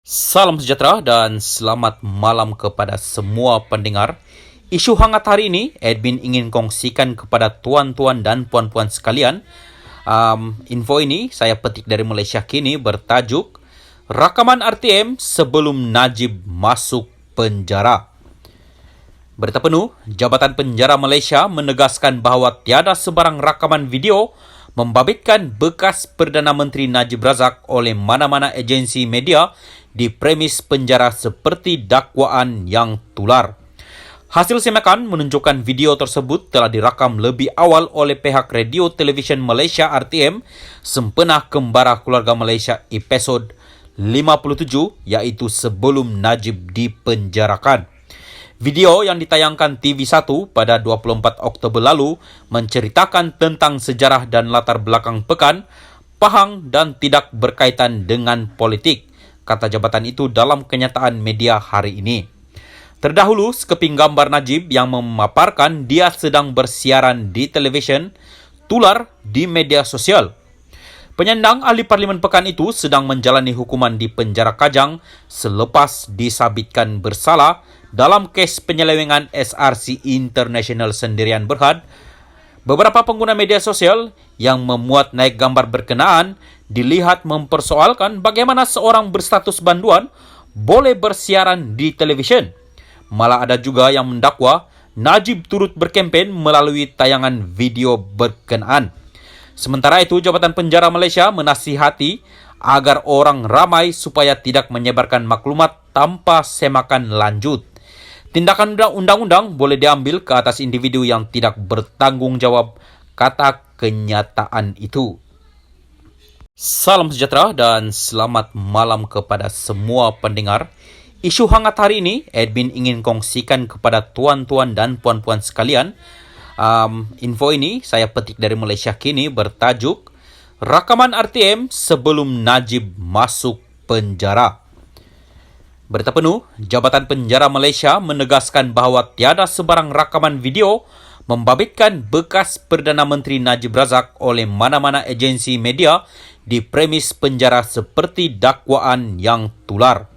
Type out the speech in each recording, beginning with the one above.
Salam sejahtera dan selamat malam kepada semua pendengar. Isu hangat hari ini, admin ingin kongsikan kepada tuan-tuan dan puan-puan sekalian. Info ini saya petik dari Malaysia Kini bertajuk Rakaman RTM sebelum Najib masuk penjara. Berita penuh, Jabatan Penjara Malaysia menegaskan bahawa tiada sebarang rakaman video membabitkan bekas Perdana Menteri Najib Razak oleh mana-mana agensi media di premis penjara seperti dakwaan yang tular. Hasil semakan menunjukkan video tersebut telah dirakam lebih awal oleh pihak Radio Television Malaysia RTM sempena Kembara Keluarga Malaysia episod 57 iaitu sebelum Najib dipenjarakan. Video yang ditayangkan TV1 pada 24 Oktober lalu menceritakan tentang sejarah dan latar belakang pekan, Pahang dan tidak berkaitan dengan politik, kata jabatan itu dalam kenyataan media hari ini. Terdahulu, sekeping gambar Najib yang memaparkan dia sedang bersiaran di televisyen tular di media sosial. Penyandang ahli parlimen pekan itu sedang menjalani hukuman di penjara Kajang selepas disabitkan bersalah dalam kes penyelewengan SRC International Sendirian Berhad. Beberapa pengguna media sosial yang memuat naik gambar berkenaan dilihat mempersoalkan bagaimana seorang berstatus banduan boleh bersiaran di televisyen. Malah ada juga yang mendakwa Najib turut berkempen melalui tayangan video berkenaan. Sementara itu, Jabatan Penjara Malaysia menasihati agar orang ramai supaya tidak menyebarkan maklumat tanpa semakan lanjut. Tindakan undang-undang boleh diambil ke atas individu yang tidak bertanggungjawab, kata kenyataan itu. Salam sejahtera dan selamat malam kepada semua pendengar. Isu hangat hari ini, admin ingin kongsikan kepada tuan-tuan dan puan-puan sekalian. Info ini saya petik dari Malaysia Kini bertajuk Rakaman RTM sebelum Najib masuk penjara. Berita penuh, Jabatan Penjara Malaysia menegaskan bahawa tiada sebarang rakaman video membabitkan bekas Perdana Menteri Najib Razak oleh mana-mana agensi media di premis penjara seperti dakwaan yang tular.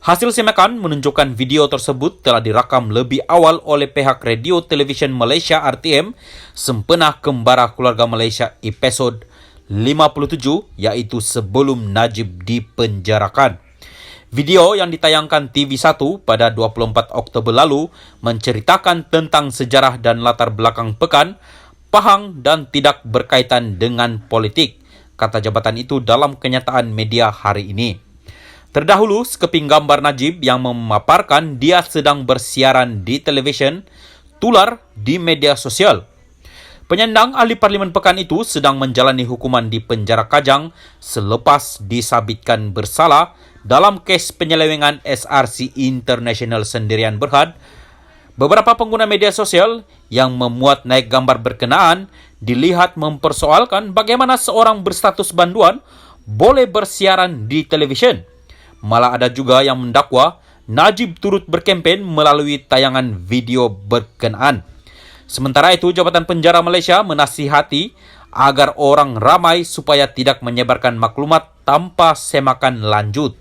Hasil semakan menunjukkan video tersebut telah dirakam lebih awal oleh pihak Radio Television Malaysia RTM sempena Kembara Keluarga Malaysia episod 57 iaitu sebelum Najib dipenjarakan. Video yang ditayangkan TV1 pada 24 Oktober lalu menceritakan tentang sejarah dan latar belakang pekan, Pahang dan tidak berkaitan dengan politik, kata jabatan itu dalam kenyataan media hari ini. Terdahulu, sekeping gambar Najib yang memaparkan dia sedang bersiaran di televisyen tular di media sosial. Penyandang ahli parlimen pekan itu sedang menjalani hukuman di penjara Kajang selepas disabitkan bersalah dalam kes penyelewengan SRC International Sendirian Berhad. Beberapa pengguna media sosial yang memuat naik gambar berkenaan dilihat mempersoalkan bagaimana seorang berstatus banduan boleh bersiaran di televisyen. Malah ada juga yang mendakwa Najib turut berkempen melalui tayangan video berkenaan. Sementara itu, Jabatan Penjara Malaysia menasihati agar orang ramai supaya tidak menyebarkan maklumat tanpa semakan lanjut.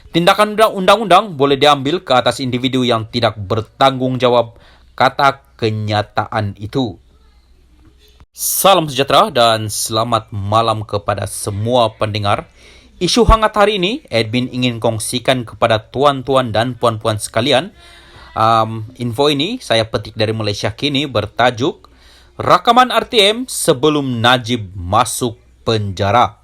Tindakan undang-undang boleh diambil ke atas individu yang tidak bertanggungjawab, kata kenyataan itu. Salam sejahtera dan selamat malam kepada semua pendengar. Isu hangat hari ini, admin ingin kongsikan kepada tuan-tuan dan puan-puan sekalian. Info ini saya petik dari Malaysia Kini bertajuk Rakaman RTM sebelum Najib masuk penjara.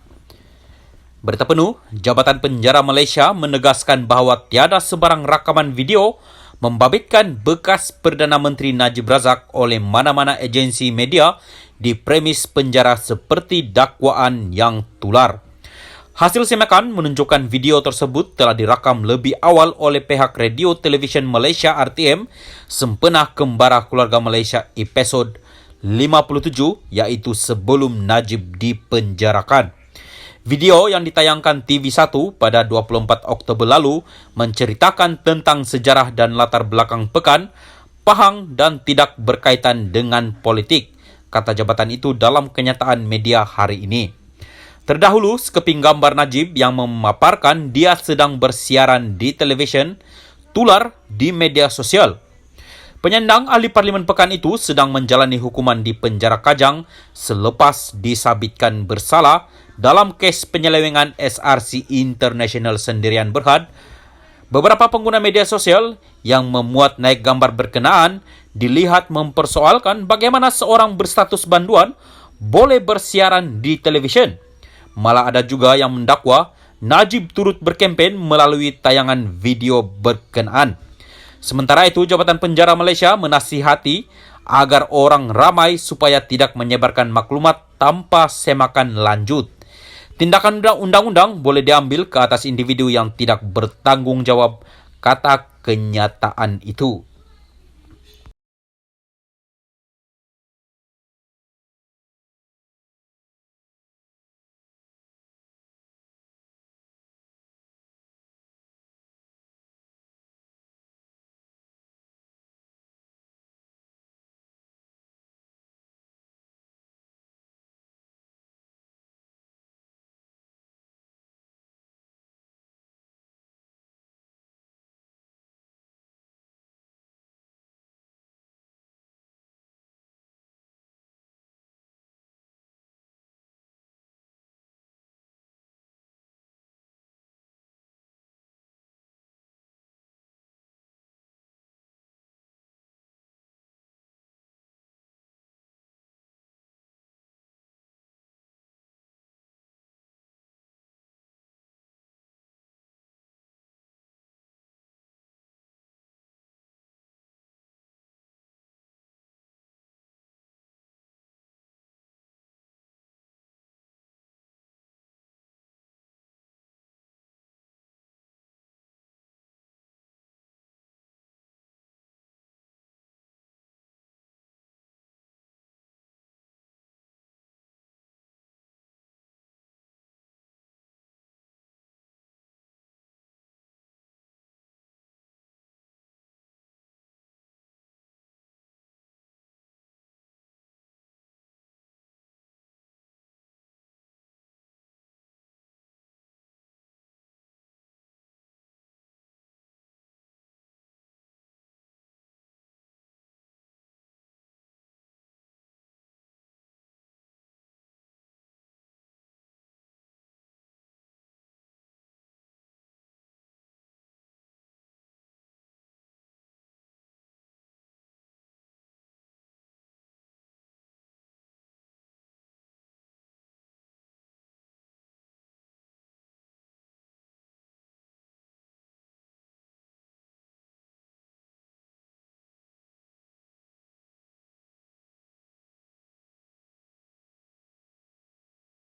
Berita penuh, Jabatan Penjara Malaysia menegaskan bahawa tiada sebarang rakaman video membabitkan bekas Perdana Menteri Najib Razak oleh mana-mana agensi media di premis penjara seperti dakwaan yang tular. Hasil semakan menunjukkan video tersebut telah dirakam lebih awal oleh pihak Radio Television Malaysia RTM sempena Kembara Keluarga Malaysia episod 57 iaitu sebelum Najib dipenjarakan. Video yang ditayangkan TV1 pada 24 Oktober lalu menceritakan tentang sejarah dan latar belakang pekan, Pahang dan tidak berkaitan dengan politik, kata jabatan itu dalam kenyataan media hari ini. Terdahulu, sekeping gambar Najib yang memaparkan dia sedang bersiaran di televisyen tular di media sosial. Penyandang ahli Parlimen Pekan itu sedang menjalani hukuman di penjara Kajang selepas disabitkan bersalah dalam kes penyelewengan SRC International Sendirian Berhad. Beberapa pengguna media sosial yang memuat naik gambar berkenaan dilihat mempersoalkan bagaimana seorang berstatus banduan boleh bersiaran di televisyen. Malah ada juga yang mendakwa Najib turut berkempen melalui tayangan video berkenaan. Sementara itu, Jabatan Penjara Malaysia menasihati agar orang ramai supaya tidak menyebarkan maklumat tanpa semakan lanjut. Tindakan undang-undang boleh diambil ke atas individu yang tidak bertanggungjawab, kata kenyataan itu.